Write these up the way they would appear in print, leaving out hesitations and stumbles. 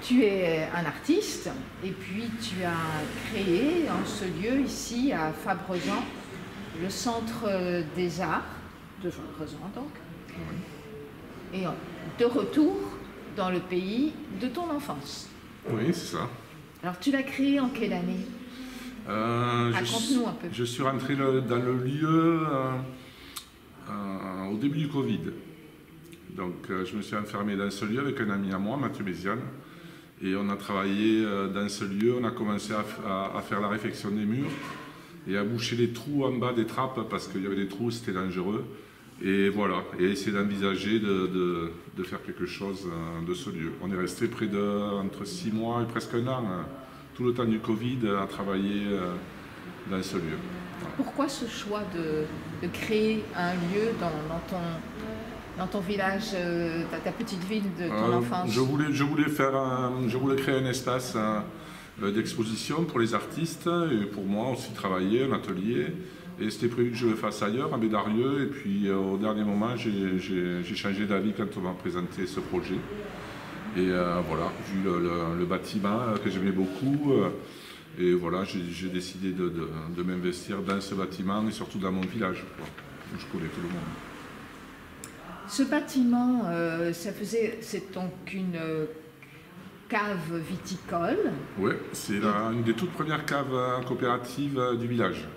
tu es un artiste et puis tu as créé en ce lieu ici à Fabrezan le Centre des Arts de Fabrezan donc. Et de retour dans le pays de ton enfance. Oui, c'est ça. Alors tu l'as créé en quelle année? Raconte-nous un peu. Je suis rentré dans le lieu au début du Covid. Donc je me suis enfermé dans ce lieu avec un ami à moi, Mathieu Méziane. Et on a travaillé dans ce lieu, on a commencé à faire la réfection des murs et à boucher les trous en bas des trappes parce qu'il y avait des trous, c'était dangereux. Et voilà, et essayer d'envisager de faire quelque chose de ce lieu. On est resté près entre 6 mois et presque un an, tout le temps du Covid, à travailler dans ce lieu. Voilà. Pourquoi ce choix de créer un lieu dans ton village, ta petite ville de ton enfance? Je voulais créer un espace d'exposition pour les artistes et pour moi aussi travailler, un atelier. Et c'était prévu que je le fasse ailleurs, à Bédarieux, et puis au dernier moment, j'ai changé d'avis quand on m'a présenté ce projet. Et voilà, vu le bâtiment que j'aimais beaucoup, et voilà, j'ai décidé de m'investir dans ce bâtiment et surtout dans mon village, quoi, où je connais tout le monde. Ce bâtiment, c'est donc une cave viticole. Oui, c'est une des toutes premières caves coopératives du village.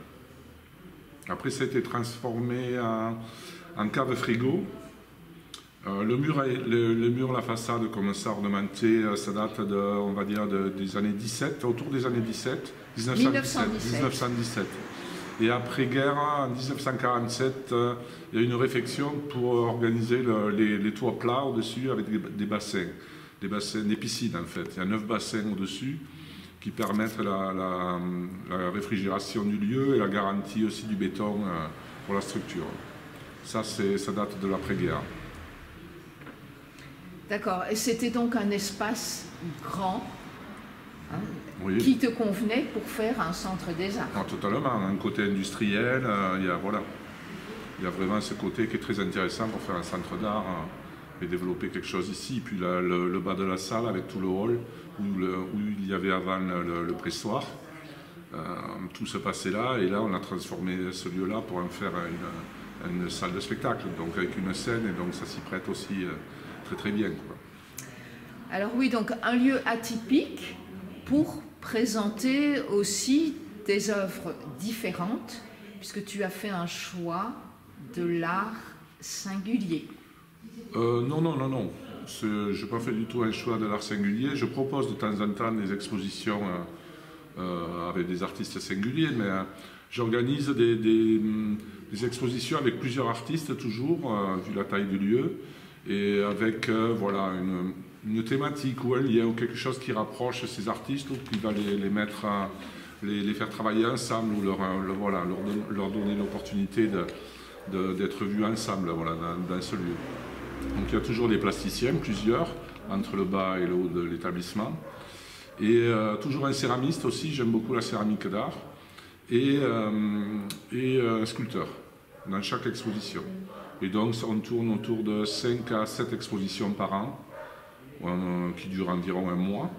Après, ça a été transformé en cave frigo. Le mur, la façade, comme ça ornementé, ça date on va dire des années 17, autour des années 1917. Et après-guerre, en 1947, il y a eu une réfection pour organiser les toits plats au-dessus avec des bassins, des piscines en fait. Il y a 9 bassins au-dessus qui permettent la réfrigération du lieu et la garantie aussi du béton pour la structure. Ça date de l'après-guerre. D'accord. Et c'était donc un espace grand oui. Qui te convenait pour faire un centre des arts? Ah, totalement. Un côté industriel, il y a vraiment ce côté qui est très intéressant pour faire un centre d'art et développer quelque chose ici. Puis le bas de la salle avec tout le hall où il y avait avant le pressoir. Tout se passait là et là on a transformé ce lieu-là pour en faire une salle de spectacle, donc avec une scène, et donc ça s'y prête aussi très très bien, quoi. Alors oui, donc un lieu atypique pour présenter aussi des œuvres différentes, puisque tu as fait un choix de l'art singulier. Non. Je n'ai pas fait du tout un choix de l'art singulier. Je propose de temps en temps des expositions avec des artistes singuliers, mais j'organise des expositions avec plusieurs artistes toujours, vu la taille du lieu, et avec voilà, une thématique ou un lien ou quelque chose qui rapproche ces artistes ou qui va les faire travailler ensemble ou leur donner l'opportunité d'être vus ensemble, voilà, dans ce lieu. Donc il y a toujours des plasticiens, plusieurs, entre le bas et le haut de l'établissement. Et toujours un céramiste aussi, j'aime beaucoup la céramique d'art, et un sculpteur dans chaque exposition. Et donc on tourne autour de 5 à 7 expositions par an, qui durent environ un mois.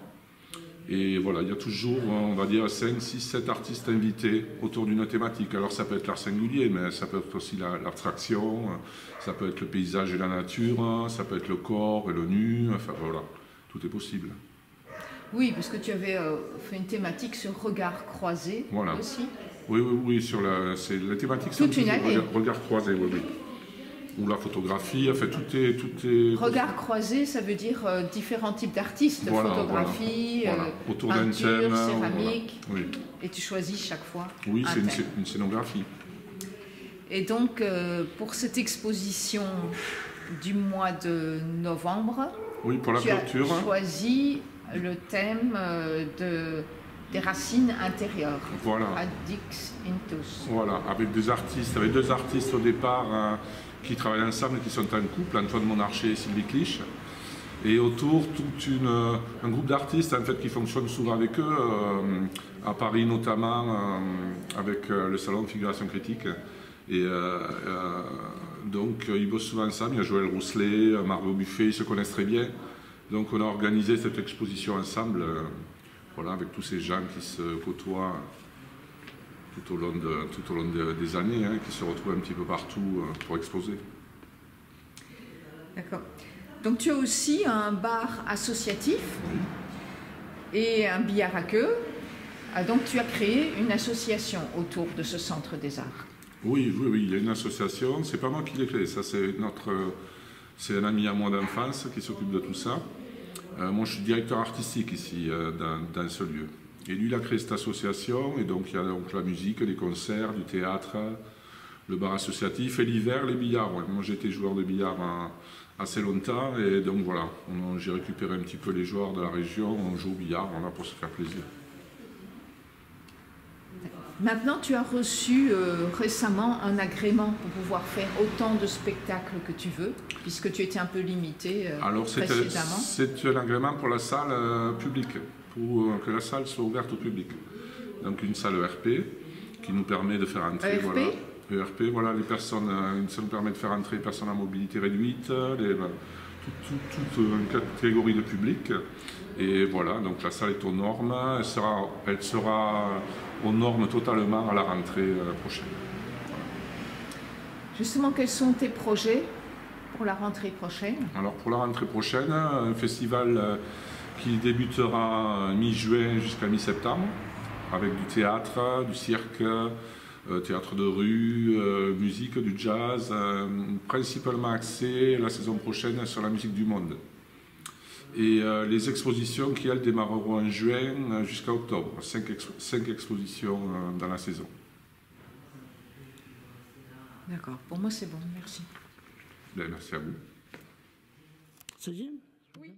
Et voilà, il y a toujours, on va dire, 5, 6, 7 artistes invités autour d'une thématique. Alors ça peut être l'art singulier, mais ça peut être aussi l'abstraction, ça peut être le paysage et la nature, ça peut être le corps et le nu, enfin voilà, tout est possible. Oui, parce que tu avais fait une thématique sur regard croisé, voilà. Aussi. Oui, sur la thématique, c'est regard croisé, oui. Ou la photographie, enfin tout est... Regard croisé, ça veut dire différents types d'artistes, voilà, photographie, autour peinture, d'un thème, céramique, voilà. Oui. Et tu choisis chaque fois. Oui, c'est une scénographie. Et donc, pour cette exposition du mois de novembre, oui, pour la clôture, tu as choisi le thème des racines intérieures, voilà. Radix Intus. Voilà, avec deux artistes au départ qui travaillent ensemble et qui sont en couple, Antoine Monarché et Sylvie Clich. Et autour, un groupe d'artistes en fait, qui fonctionnent souvent avec eux, à Paris notamment, avec le salon de figuration critique. Et donc ils bossent souvent ensemble, il y a Joël Rousselet, Margot Buffet, ils se connaissent très bien. Donc on a organisé cette exposition ensemble, voilà, avec tous ces gens qui se côtoient tout au long des années, hein, qui se retrouvent un petit peu partout pour exposer. D'accord. Donc tu as aussi un bar associatif et un billard à queue. Donc tu as créé une association autour de ce centre des arts. Oui, il y a une association. C'est pas moi qui l'ai créée, ça c'est un ami à moi d'enfance qui s'occupe de tout ça. Moi je suis directeur artistique ici dans ce lieu. Et lui il a créé cette association et donc il y a donc la musique, les concerts, du théâtre, le bar associatif et l'hiver les billards. Ouais. Moi j'étais joueur de billard assez longtemps et donc voilà, j'ai récupéré un petit peu les joueurs de la région, on joue au billard, on a pour se faire plaisir. Maintenant, tu as reçu récemment un agrément pour pouvoir faire autant de spectacles que tu veux, puisque tu étais un peu limité précédemment. C'est un agrément pour la salle publique, pour que la salle soit ouverte au public. Donc une salle ERP qui nous permet de faire entrer... ERP voilà, ERP, voilà, les personnes, ça nous permet de faire entrer les personnes à mobilité réduite, toute une catégorie de public. Et voilà, donc la salle est aux normes, elle sera aux normes totalement à la rentrée prochaine. Justement, quels sont tes projets pour la rentrée prochaine? Alors pour la rentrée prochaine, un festival qui débutera mi-juin jusqu'à mi-septembre, avec du théâtre, du cirque, théâtre de rue, musique, du jazz, principalement axé la saison prochaine sur la musique du monde. Et les expositions qui, elles, démarreront en juin jusqu'à octobre. 5 expositions dans la saison. D'accord, pour moi c'est bon, merci. Bien, merci à vous. Ça y est? Oui.